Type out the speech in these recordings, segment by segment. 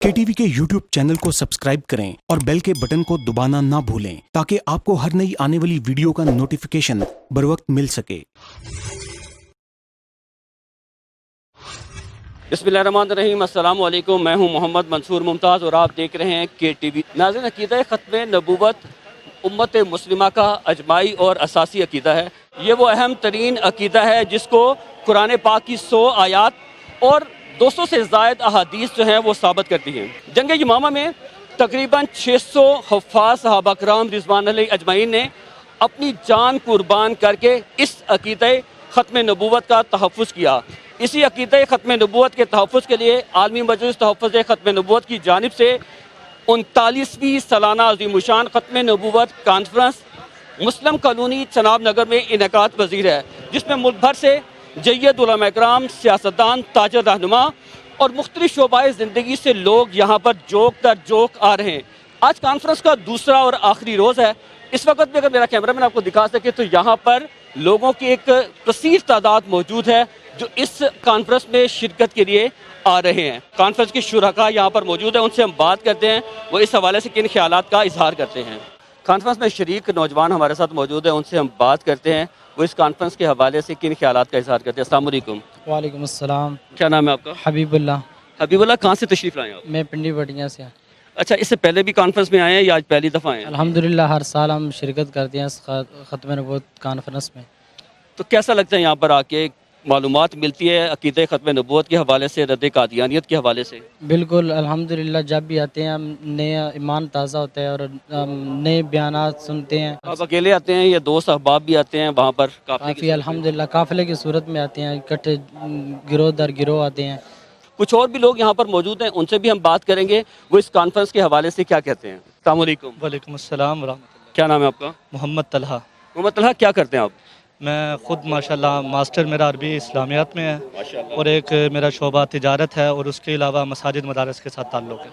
KTV के YouTube channel को subscribe करें और बेल के बटन को दबाना ना भूलें ताकि आपको हर नई आने वाली वीडियो का नोटिफिकेशन बर वक्त मिल सके। बिस्मिल्लाहिर्रहमानिर्रहीम, अस्सलाम वालेकुम। मैं हूं मोहम्मद मंसूर मुमताज़ और आप देख रहे हैं KTV। नाज़रीन, अक़ीदा ख़त्म नबूवत उम्मत मुस्लिमा का अजमाई और असासी अक़ीदा है। ये वो अहम तरीन अक़ीदा है जिसको कुरान पाक की 100 आयात और 200 से ज़ायद अहादीस जो हैं वो साबित करती हैं। जंग यमामा में तकरीबन 600 हफ़ाज़ सहाबा कराम रिज़वान अलैहि अजमाइन ने अपनी जान कुर्बान करके इस अक़ीदा ख़त्म नबूवत का तहफ़्फ़ुज़ किया। इसी अक़ीदा ख़त्म नबूवत के तहफ़्फ़ुज़ के लिए आलमी मजलिस तहफ़्फ़ुज़ ख़त्म नबूवत की जानिब से 39वीं सालाना अज़ीमुशान ख़त्म नबूवत कॉन्फ्रेंस मुस्लिम कॉलोनी चनाब नगर में इनेकात पज़ीर है, जिसमें मुल्क भर से जय्यद उलमा इकराम, सियासतदान, ताजर रहनुमा और मुख्तलिफ शोबाए ज़िंदगी से लोग यहाँ पर जोक दर जोक आ रहे हैं। आज कॉन्फ्रेंस का दूसरा और आखिरी रोज़ है। इस वक्त भी अगर मेरा कैमरामैन आपको दिखा सके तो यहाँ पर लोगों की एक कसीर तादाद मौजूद है जो इस कॉन्फ्रेंस में शिरकत के लिए आ रहे हैं। कॉन्फ्रेंस के शुरका यहाँ पर मौजूद है, उनसे हम बात करते हैं वो इस हवाले से किन ख्यालात का इजहार करते हैं। कॉन्फ्रेंस में शरीक नौजवान हमारे साथ मौजूद है, उनसे हम बात करते हैं वो इस कॉन्फ्रेंस के हवाले से किन ख्यालात का इजहार करते हैं। अस्सलाम वालेकुम। वालेकुम अस्सलाम। क्या नाम है आपका? हबीबुल्लाह। हबीबुल्लाह, कहाँ से तशरीफ़ लाए आप? मैं पिंडी बटिया से। अच्छा, इससे पहले भी कॉन्फ्रेंस में आए हैं या आज पहली दफ़ा आए हैं? अल्हम्दुलिल्लाह हर साल हम शिरकत करते हैं इस ख़त्म नबूवत कॉन्फ्रेंस में। तो कैसा लगता है यहाँ पर आके? मालूमात मिलती है अक़ीदा ख़त्म नबूवत के हवाले से, रद्द कादियानियत के हवाले से? बिल्कुल अल्हम्दुलिल्लाह, जब भी आते हैं हम नया ईमान ताज़ा होता है और नए बयानात सुनते हैं। आप अकेले आते हैं या दोस्त अहबाब भी आते हैं वहाँ पर? काफ़ी अल्हम्दुलिल्लाह काफ़िले की सूरत में आते हैं, इकट्ठे गिरोह दर गिरोह आते हैं। कुछ और भी लोग यहाँ पर मौजूद हैं, उनसे भी हम बात करेंगे वो इस कॉन्फ्रेंस के हवाले से क्या कहते हैं। अस्सलाम वालेकुम। वालेकुम अस्सलाम रहमतुल्लाह। क्या नाम है आपका? मोहम्मद तलहा। मोहम्मद तलहा, क्या करते हैं आप? मैं ख़ुद माशाल्लाह मास्टर मेरा अरबी इस्लामियात में है और एक मेरा शोबा तिजारत है और उसके अलावा मसाजिद मदारस के साथ ताल्लुक़ है।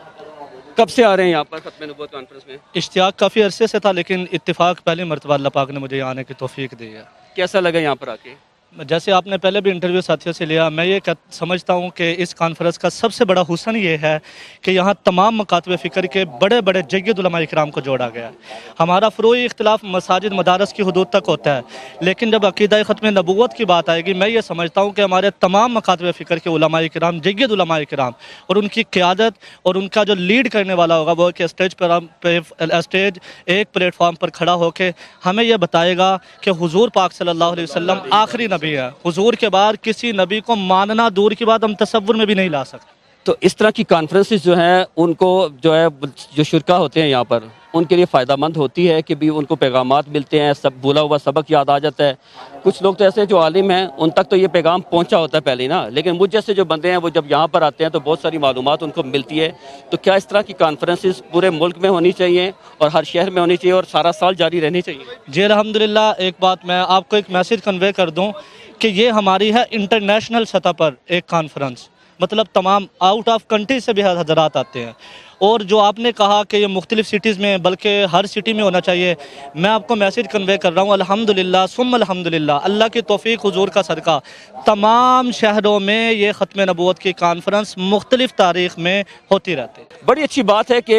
कब से आ रहे हैं यहाँ पर ख़त्म नबूवत कॉन्फ्रेंस में? इश्तियाक काफ़ी अरसे से था, लेकिन इत्तिफ़ाक पहली मरतबा अल्लाह पाक ने मुझे यहाँ आने की तौफ़ीक दी है। कैसा लगा यहाँ पर आके? जैसे आपने पहले भी इंटरव्यू साथियों से लिया, मैं ये समझता हूँ कि इस कॉन्फ्रेंस का सबसे बड़ा हुस्न ये है कि यहाँ तमाम मकातब फ़िक्र के बड़े बड़े जय्यद उलमा इकराम को जोड़ा गया है। हमारा फ़ुरूई इख्तिलाफ मसाजिद मदारस की हदूद तक होता है, लेकिन जब अक़ीदा ख़त्म नबूवत की बात आएगी, मैं ये समझता हूँ कि हमारे तमाम मकातब फ़िक्र के उलमा इकराम, जय्यद उलमा इकराम और उनकी क़यादत और उनका जो लीड करने वाला होगा वो कि स्टेज एक प्लेटफार्म पर खड़ा होकर हमें यह बताएगा कि हुज़ूर पाक सल्लल्लाहु अलैहि वसल्लम आखिरी नबी है। हुजूर के बाद किसी नबी को मानना दूर की बात हम तसव्वुर में भी नहीं ला सकते। तो इस तरह की कॉन्फ्रेंसेस जो हैं उनको जो शुरका होते हैं यहाँ पर उनके लिए फ़ायदा मंद होती है कि भी उनको पैगामात मिलते हैं, सब भूला हुआ सबक याद आ जाता है। कुछ लोग तो ऐसे जो आलिम हैं उन तक तो ये पैगाम पहुँचा होता है पहले ही ना, लेकिन मुझ जैसे जो बंदे हैं वो जब यहाँ पर आते हैं तो बहुत सारी मालूमात उनको मिलती है। तो क्या इस तरह की कॉन्फ्रेंसेस पूरे मुल्क में होनी चाहिए और हर शहर में होनी चाहिए और सारा साल जारी रहनी चाहिए? जी अल्हम्दुलिल्लाह, एक बात मैं आपको एक मैसेज कन्वे कर दूँ कि ये हमारी है इंटरनेशनल सतह पर एक कॉन्फ्रेंस, मतलब तमाम आउट ऑफ कंट्री से भी हज़रात आते हैं। और जो आपने कहा कि ये मुख्तलिफ़ सिटीज़ में बल्कि हर सिटी में होना चाहिए, मैं आपको मैसेज कन्वे कर रहा हूँ अल्हम्दुलिल्लाह सुम्मा अल्हम्दुलिल्लाह, अल्लाह की तौफ़ीक हुज़ूर का सदका तमाम शहरों में ये ख़त्म नबूवत की कॉन्फ्रेंस मुख्तलिफ़ तारीख़ में होती रहती है। बड़ी अच्छी बात है कि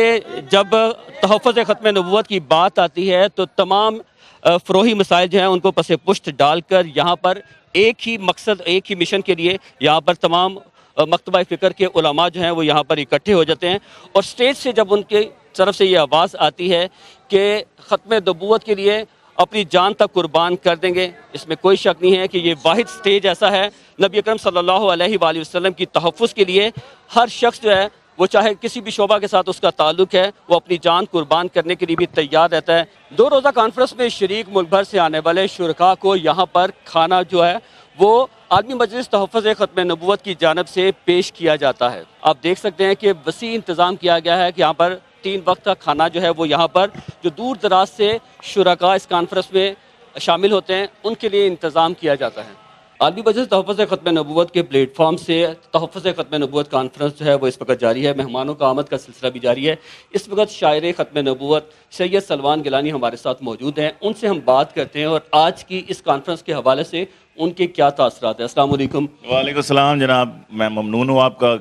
जब तहफ़्फ़ुज़ ख़त्म नबूवत की बात आती है तो तमाम फ़रोही मसाइल जो हैं उनको पसे पुश्त डालकर यहाँ पर एक ही मकसद, एक ही मिशन के लिए यहाँ पर तमाम मकतबा फ़िक्र के उलमा जो हैं वो यहाँ पर इकट्ठे हो जाते हैं। और स्टेज से जब उनके तरफ से ये आवाज़ आती है कि ख़त्म नबूवत के लिए अपनी जान तक कुर्बान कर देंगे, इसमें कोई शक नहीं है कि ये वाहिद स्टेज ऐसा है नबी अकरम सल्लल्लाहु अलैहि वसल्लम की तहफ़्फ़ुज़ के लिए हर शख्स जो है वो चाहे किसी भी शोबा के साथ उसका ताल्लुक़ है वो अपनी जान कुर्बान करने के लिए भी तैयार रहता है। 2 रोज़ा कॉन्फ्रेंस में शरीक मुल्क भर से आने वाले शुरका को यहाँ पर खाना जो है वो आलमी मजलिस तहफ़्फ़ुज़ ख़त्म नबूवत की जानिब से पेश किया जाता है। आप देख सकते हैं कि वसी इंतज़ाम किया गया है कि यहाँ पर 3 वक्त का खाना जो है वो यहाँ पर जो दूर दराज से शुरका इस कॉन्फ्रेंस में शामिल होते हैं उनके लिए इंतज़ाम किया जाता है। आलमी मजलिस तहफ़्फ़ुज़ ख़त्म नबूवत के प्लेटफॉर्म से तहफ़्फ़ुज़ ख़त्म नबूवत कॉन्फ्रेंस जो है वो इस वक्त जारी है। मेहमानों का आमद का सिलसिला भी जारी है। इस वक्त शायर ख़त्म नबूवत सैयद सलमान गिलानी हमारे साथ मौजूद हैं, उनसे हम बात करते हैं और आज की इस कॉन्फ्रेंस के हवाले से उनके क्या तासरात है। अस्सलाम वालेकुम। वालेकुम सलाम जनाब, मैं ममनून हूँ आपका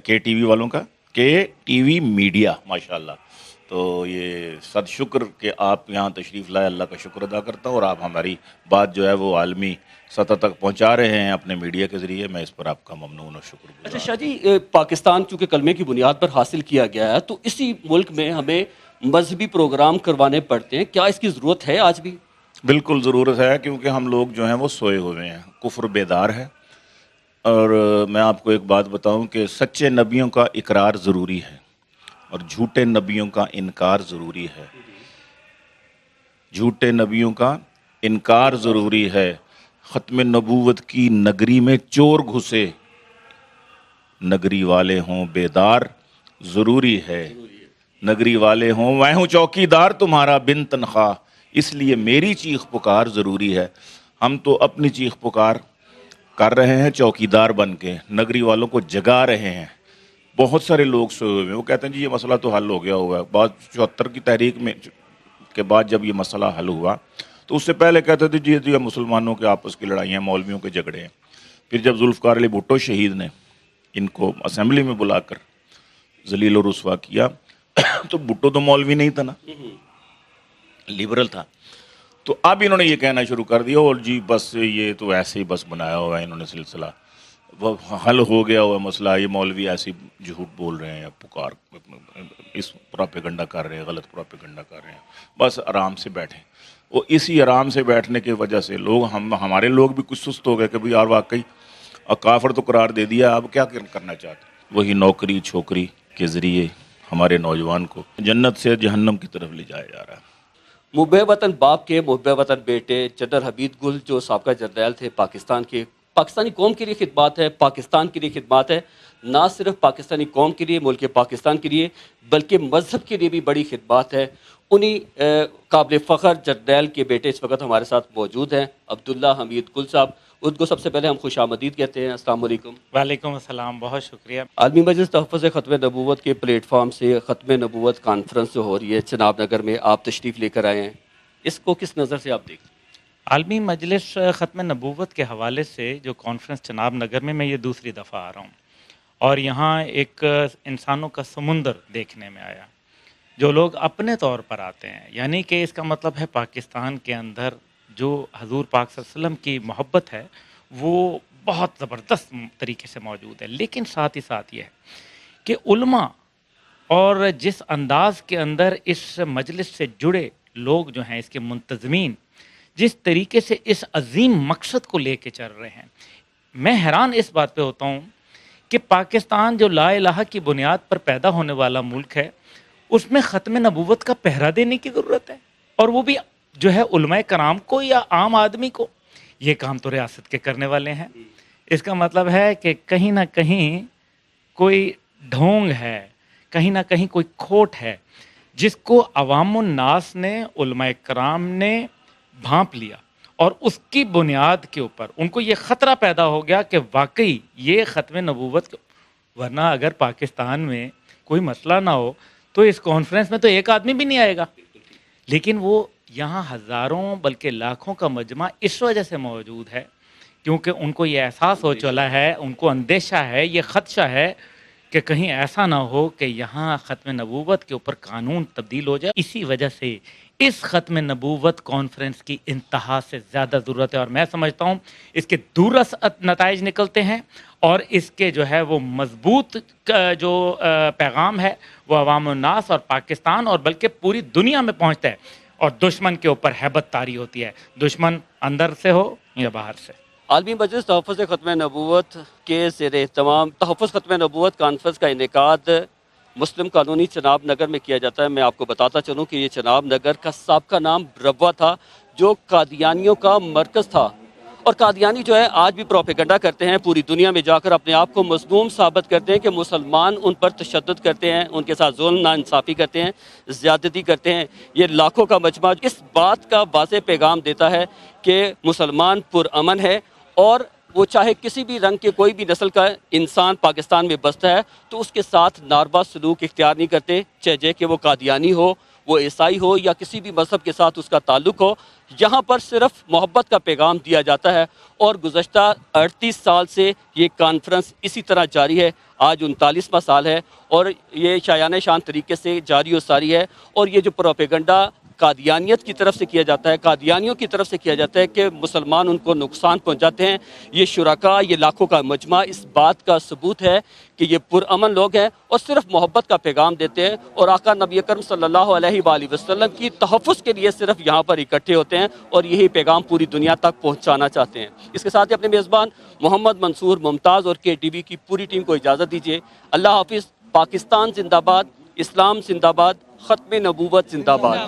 KTV वालों का کہ ٹی وی میڈیا ماشاءاللہ. تو یہ صد شکر کہ آپ یہاں تشریف لائے، اللہ کا شکر ادا کرتا ہوں، اور آپ ہماری بات جو ہے وہ عالمی سطح تک پہنچا رہے ہیں اپنے میڈیا کے ذریعے. میں اس پر آپ کا ممنون اور شکر گزار. اچھا شاہ جی، پاکستان چونکہ کلمے کی بنیاد پر حاصل کیا گیا ہے، تو اسی ملک میں ہمیں مذہبی پروگرام کروانے پڑتے ہیں، کیا اس کی ضرورت ہے آج بھی؟ بالکل ضرورت ہے، کیونکہ ہم لوگ جو ہیں وہ سوئے ہوئے ہیں، کفر بیدار ہے. اور میں آپ کو ایک بات بتاؤں کہ سچے نبیوں کا اقرار ضروری ہے اور جھوٹے نبیوں کا انکار ضروری ہے. جھوٹے نبیوں کا انکار ضروری ہے. ختم نبوت کی نگری میں چور گھسے، نگری والے ہوں بیدار ضروری ہے. نگری والے ہوں میں ہوں چوکی دار تمہارا بن تنخواہ، اس لیے میری چیخ پکار ضروری ہے. ہم تو اپنی چیخ پکار کر رہے ہیں چوکی دار بن کے، نگری والوں کو جگا رہے ہیں. بہت سارے لوگ سوئے ہوئے ہیں، وہ کہتے ہیں جی یہ مسئلہ تو حل ہو گیا ہوا ہے. بعد 74 کی تحریک میں کے بعد جب یہ مسئلہ حل ہوا تو اس سے پہلے کہتے تھے جی یہ مسلمانوں کے آپس کی لڑائیاں، مولویوں کے جھگڑے ہیں. پھر جب ذوالفقار علی بھٹو شہید نے ان کو اسمبلی میں بلا کر ذلیل و رسوا کیا تو بھٹو تو مولوی نہیں تھا نا، لبرل تھا. تو اب انہوں نے یہ کہنا شروع کر دیا اور جی بس یہ تو ایسے ہی بس بنایا ہوا ہے انہوں نے سلسلہ، وہ حل ہو گیا ہوا مسئلہ، یہ مولوی ایسے جھوٹ بول رہے ہیں یا پکار اس پراپیگنڈا کر رہے ہیں، غلط پراپیگنڈا کر رہے ہیں، بس آرام سے بیٹھیں. وہ اسی آرام سے بیٹھنے کی وجہ سے لوگ ہمارے لوگ بھی کچھ سست ہو گئے کہ بھئی یار واقعی کافر تو قرار دے دیا، اب کیا کرنا چاہتے. وہی نوکری چھوکری کے ذریعے ہمارے نوجوان کو جنت سے جہنم کی طرف لے جایا جا رہا ہے. محب وطن باپ کے محب وطن بیٹے جنرل حمید گل جو سابقہ جرنیل تھے پاکستان کے، پاکستانی قوم کے لیے خدمات ہے، پاکستان کے لیے خدمات ہے، نہ صرف پاکستانی قوم کے لیے، ملک پاکستان کے لیے، بلکہ مذہب کے لیے بھی بڑی خدمات ہے. انہی قابل فخر جرنیل کے بیٹے اس وقت ہمارے ساتھ موجود ہیں، عبداللہ حمید گل صاحب. ان کو سب سے پہلے ہم خوش آمدید کہتے ہیں. السلام علیکم. وعلیکم السلام، بہت شکریہ. عالمی مجلس تحفظ ختم نبوت کے پلیٹ فارم سے ختم نبوت کانفرنس جو ہو رہی ہے چناب نگر میں، آپ تشریف لے کر آئے ہیں، اس کو کس نظر سے آپ دیکھیں؟ عالمی مجلس ختم نبوت کے حوالے سے جو کانفرنس چناب نگر میں یہ دوسری دفعہ آ رہا ہوں، اور یہاں ایک انسانوں کا سمندر دیکھنے میں آیا جو لوگ اپنے طور پر آتے ہیں. یعنی کہ اس کا مطلب ہے پاکستان کے اندر جو حضور پاک صلی اللہ علیہ وسلم کی محبت ہے وہ بہت زبردست طریقے سے موجود ہے. لیکن ساتھ ہی ساتھ یہ ہے کہ علماء اور جس انداز کے اندر اس مجلس سے جڑے لوگ جو ہیں، اس کے منتظمین جس طریقے سے اس عظیم مقصد کو لے کے چل رہے ہیں، میں حیران اس بات پہ ہوتا ہوں کہ پاکستان جو لا الہ کی بنیاد پر پیدا ہونے والا ملک ہے، اس میں ختم نبوت کا پہرا دینے کی ضرورت ہے، اور وہ بھی جو ہے علماء کرام کو یا عام آدمی کو. یہ کام تو ریاست کے کرنے والے ہیں. اس کا مطلب ہے کہ کہیں نہ کہیں کوئی ڈھونگ ہے، کہیں نہ کہیں کوئی کھوٹ ہے جس کو عوام الناس نے، علماء کرام نے بھانپ لیا، اور اس کی بنیاد کے اوپر ان کو یہ خطرہ پیدا ہو گیا کہ واقعی یہ ختم نبوت. ورنہ اگر پاکستان میں کوئی مسئلہ نہ ہو تو اس کانفرنس میں تو ایک آدمی بھی نہیں آئے گا. لیکن وہ یہاں ہزاروں بلکہ لاکھوں کا مجمع اس وجہ سے موجود ہے کیونکہ ان کو یہ احساس ہو چلا ہے، ان کو اندیشہ ہے، یہ خدشہ ہے کہ کہیں ایسا نہ ہو کہ یہاں ختم نبوت کے اوپر قانون تبدیل ہو جائے. اسی وجہ سے اس ختم نبوت کانفرنس کی انتہا سے زیادہ ضرورت ہے، اور میں سمجھتا ہوں اس کے دوررس نتائج نکلتے ہیں، اور اس کے جو ہے وہ مضبوط جو پیغام ہے وہ عوام الناس اور پاکستان اور بلکہ پوری دنیا میں پہنچتا ہے، اور دشمن کے اوپر ہیبت طاری ہوتی ہے، دشمن اندر سے ہو یا باہر سے. عالمی مجلس تحفظ ختم نبوت کے زیر اہتمام تحفظ ختم نبوت کانفرنس کا انعقاد مسلم کالونی چناب نگر میں کیا جاتا ہے. میں آپ کو بتاتا چلوں کہ یہ چناب نگر کا سابقہ نام بروا تھا، جو قادیانیوں کا مرکز تھا، اور قادیانی جو ہے آج بھی پروپیگنڈا کرتے ہیں، پوری دنیا میں جا کر اپنے آپ کو مظلوم ثابت کرتے ہیں کہ مسلمان ان پر تشدد کرتے ہیں، ان کے ساتھ ظلم ناانصافی کرتے ہیں، زیادتی کرتے ہیں. یہ لاکھوں کا مجمع اس بات کا واضح پیغام دیتا ہے کہ مسلمان پرامن ہے، اور وہ چاہے کسی بھی رنگ کے کوئی بھی نسل کا انسان پاکستان میں بستا ہے تو اس کے ساتھ ناروا سلوک اختیار نہیں کرتے، چاہے کہ وہ قادیانی ہو، وہ عیسائی ہو یا کسی بھی مذہب کے ساتھ اس کا تعلق ہو، یہاں پر صرف محبت کا پیغام دیا جاتا ہے۔ اور گزشتہ 38 سال سے یہ کانفرنس اسی طرح جاری ہے، آج 39واں سال ہے اور یہ شایانہ شان طریقے سے جاری و ساری ہے۔ اور یہ جو پروپیگنڈا قادیانیت کی طرف سے کیا جاتا ہے، قادیانیوں کی طرف سے کیا جاتا ہے کہ مسلمان ان کو نقصان پہنچاتے ہیں، یہ شرکاء، یہ لاکھوں کا مجمع اس بات کا ثبوت ہے کہ یہ پرامن لوگ ہیں اور صرف محبت کا پیغام دیتے ہیں، اور آقا نبی اکرم صلی اللہ علیہ وآلہ وسلم کی تحفظ کے لیے صرف یہاں پر اکٹھے ہوتے ہیں اور یہی پیغام پوری دنیا تک پہنچانا چاہتے ہیں۔ اس کے ساتھ ہی اپنے میزبان محمد منصور ممتاز اور KTV کی پوری ٹیم کو اجازت دیجیے۔ اللہ حافظ۔ پاکستان زندہ باد، اسلام زندہ باد، ختم نبوت زندہ باد۔